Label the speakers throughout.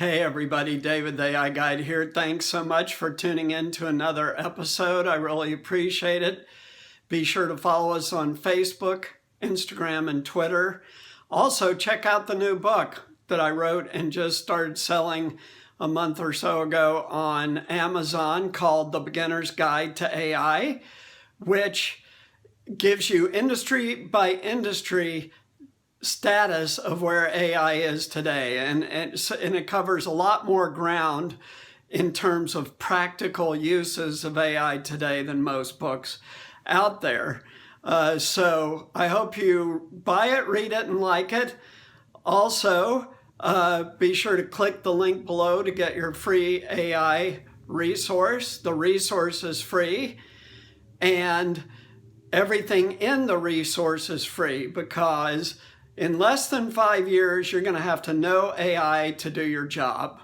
Speaker 1: Hey everybody, David the AI Guide here. Thanks so much for tuning in to another episode. I really appreciate it. Be sure to follow us on Facebook, Instagram, and Twitter. Also, check out the new book that I wrote and just started selling a month or so ago on Amazon called The Beginner's Guide to AI, which gives you industry by industry status of where AI is today. And it covers a lot more ground in terms of practical uses of AI today than most books out there. So I hope you buy it, read it, and like it. Also, be sure to click the link below to get your free AI resource. The resource is free, and everything in the resource is free because in less than 5 years, you're going to have to know AI to do your job.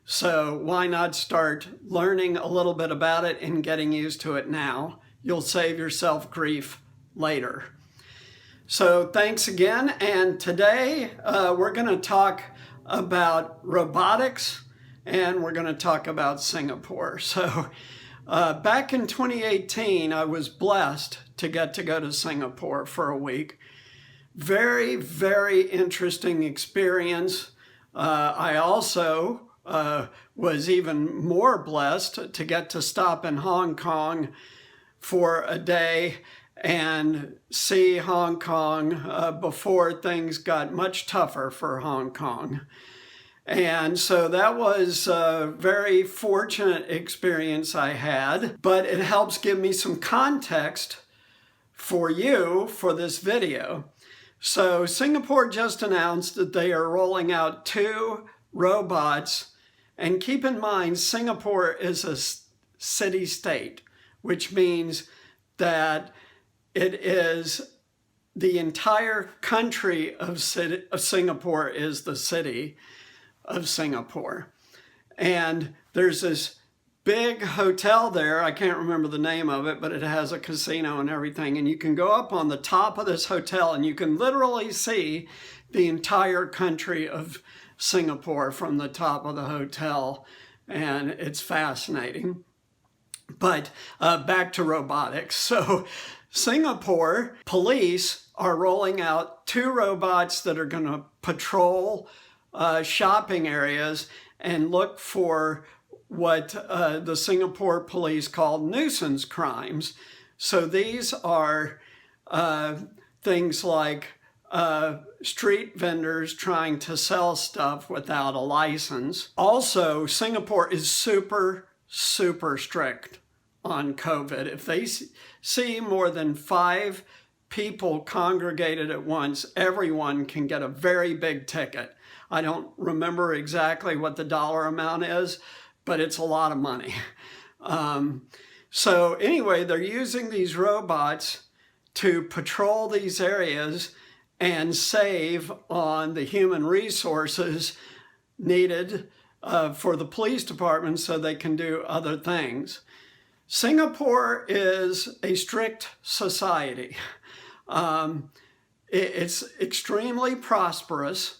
Speaker 1: So why not start learning a little bit about it and getting used to it now? You'll save yourself grief later. So thanks again. And today we're going to talk about robotics and we're going to talk about Singapore. So back in 2018, I was blessed to get to go to Singapore for a week. Very, very interesting experience. I also was even more blessed to get to stop in Hong Kong for a day and see Hong Kong before things got much tougher for Hong Kong. And so that was a very fortunate experience I had, but it helps give me some context for you for this video. So Singapore just announced that they are rolling out 2 robots. And keep in mind, Singapore is a city-state, which means that it is the entire country of Singapore is the city of Singapore. And there's this big hotel there. I can't remember the name of it, but it has a casino and everything. And you can go up on the top of this hotel and you can literally see the entire country of Singapore from the top of the hotel. And it's fascinating. But back to robotics. So Singapore police are rolling out 2 robots that are going to patrol shopping areas and look for what the Singapore police call nuisance crimes. So these are things like street vendors trying to sell stuff without a license. Also, Singapore is super, super strict on COVID. If they see more than 5 people congregated at once, everyone can get a very big ticket. I don't remember exactly what the dollar amount is, but it's a lot of money. So anyway, they're using these robots to patrol these areas and save on the human resources needed for the police department so they can do other things. Singapore is a strict society. It's extremely prosperous,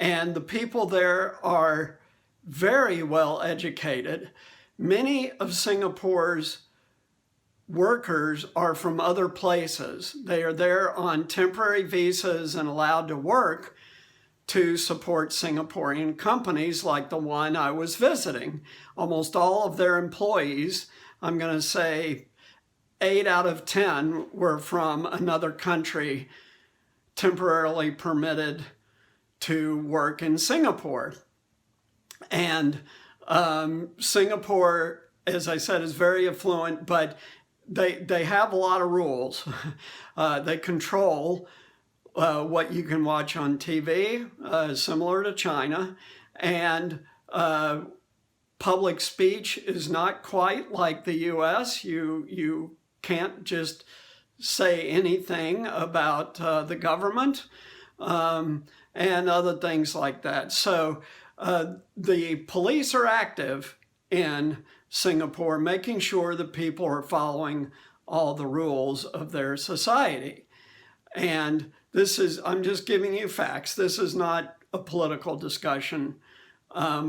Speaker 1: and the people there are very well educated. Many of Singapore's workers are from other places. They are there on temporary visas and allowed to work to support Singaporean companies like the one I was visiting. Almost all of their employees, I'm going to say 8 out of 10, were from another country temporarily permitted to work in Singapore. And Singapore, as I said, is very affluent, but they have a lot of rules. They control what you can watch on TV, similar to China, and public speech is not quite like the US. You can't just say anything about the government and other things like that. So the police are active in Singapore, making sure that people are following all the rules of their society. And this is, I'm just giving you facts. This is not a political discussion.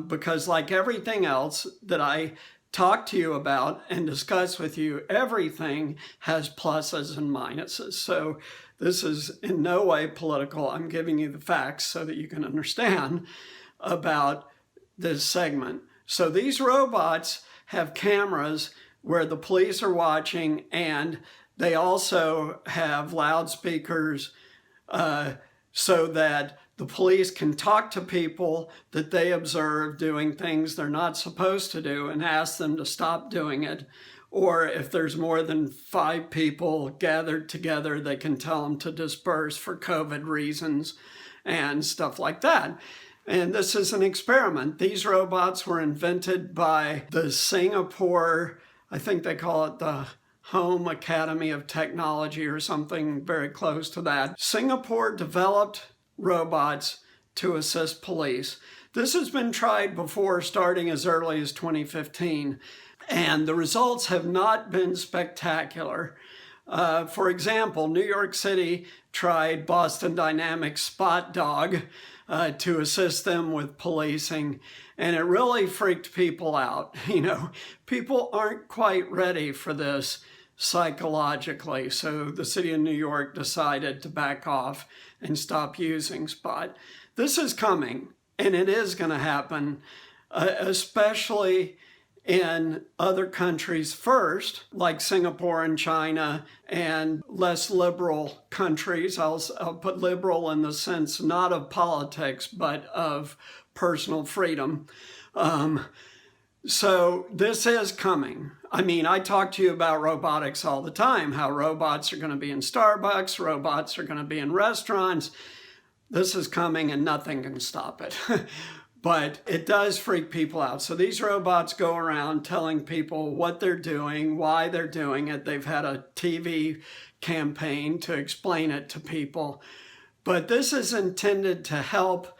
Speaker 1: because like everything else that I talk to you about and discuss with you, everything has pluses and minuses. So this is in no way political. I'm giving you the facts so that you can understand about this segment. So these robots have cameras where the police are watching, and they also have loudspeakers so that the police can talk to people that they observe doing things they're not supposed to do and ask them to stop doing it. Or if there's more than 5 people gathered together, they can tell them to disperse for COVID reasons and stuff like that. And this is an experiment. These robots were invented by the Singapore, I think they call it the Home Academy of Technology or something very close to that. Singapore developed robots to assist police. This has been tried before, starting as early as 2015, and the results have not been spectacular. For example, New York City tried Boston Dynamics Spot Dog to assist them with policing, and it really freaked people out. You know, people aren't quite ready for this psychologically, so the city of New York decided to back off and stop using Spot. This is coming, and it is going to happen, especially in other countries first, like Singapore and China, and less liberal countries. I'll put liberal in the sense not of politics, but of personal freedom. So this is coming. I mean, I talk to you about robotics all the time, how robots are going to be in Starbucks, robots are going to be in restaurants. This is coming and nothing can stop it. But it does freak people out. So these robots go around telling people what they're doing, why they're doing it. They've had a TV campaign to explain it to people. But this is intended to help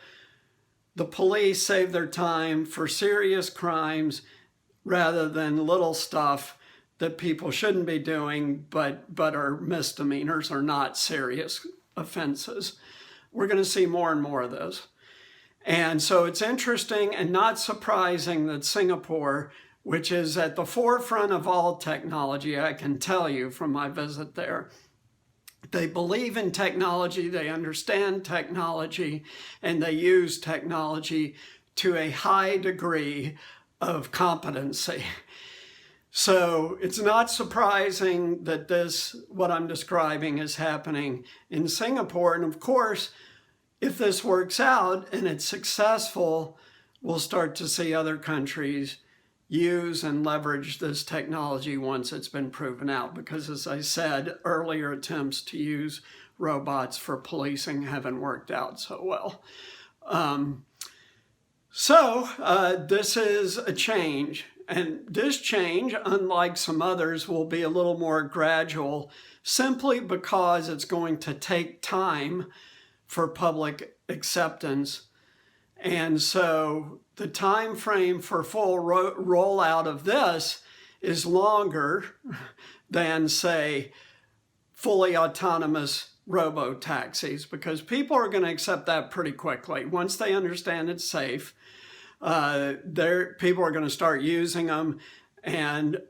Speaker 1: the police save their time for serious crimes rather than little stuff that people shouldn't be doing, but are misdemeanors or not serious offenses. We're going to see more and more of this. And so it's interesting and not surprising that Singapore, which is at the forefront of all technology, I can tell you from my visit there, they believe in technology, they understand technology, and they use technology to a high degree of competency. So it's not surprising that this, what I'm describing, is happening in Singapore. And of course, if this works out and it's successful, we'll start to see other countries use and leverage this technology once it's been proven out. Because as I said, earlier attempts to use robots for policing haven't worked out so well. This is a change. And this change, unlike some others, will be a little more gradual simply because it's going to take time for public acceptance. And so the time frame for full rollout of this is longer than, say, fully autonomous robo-taxis, because people are going to accept that pretty quickly. Once they understand it's safe, people are going to start using them, and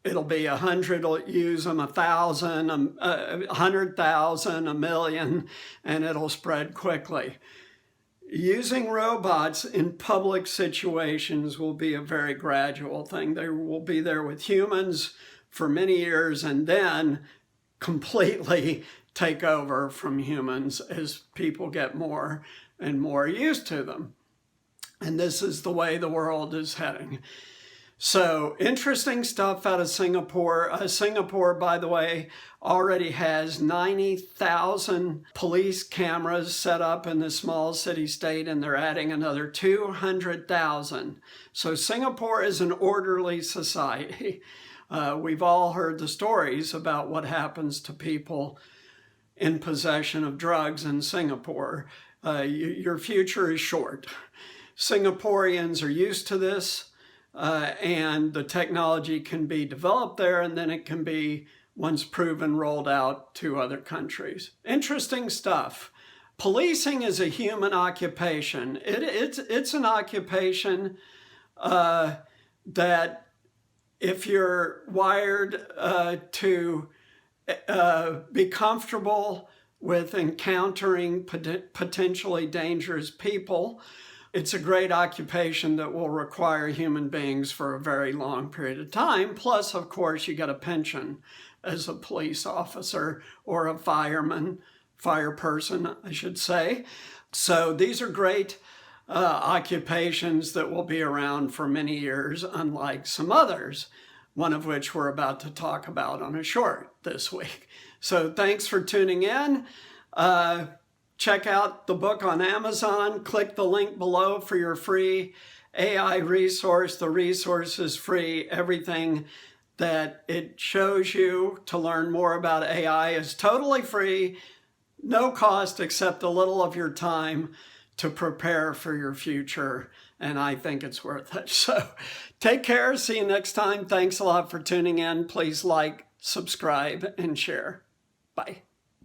Speaker 1: it'll be 100 will use them, 1,000, 100,000, 1,000,000, and it'll spread quickly. Using robots in public situations will be a very gradual thing. They will be there with humans for many years and then completely take over from humans as people get more and more used to them. And this is the way the world is heading. So interesting stuff out of Singapore. Singapore, by the way, already has 90,000 police cameras set up in the small city state, and they're adding another 200,000. So Singapore is an orderly society. We've all heard the stories about what happens to people in possession of drugs in Singapore. Your future is short. Singaporeans are used to this. And the technology can be developed there, and then it can be, once proven, rolled out to other countries. Interesting stuff. Policing is a human occupation. It's an occupation that if you're wired to be comfortable with encountering potentially dangerous people, it's a great occupation that will require human beings for a very long period of time. Plus, of course, you get a pension as a police officer or a fireman, fire person, I should say. So these are great occupations that will be around for many years, unlike some others, one of which we're about to talk about on a short this week. So thanks for tuning in. Check out the book on Amazon. Click the link below for your free AI resource. The resource is free. Everything that it shows you to learn more about AI is totally free, no cost except a little of your time to prepare for your future. And I think it's worth it. So take care. See you next time. Thanks a lot for tuning in. Please like, subscribe, and share. Bye.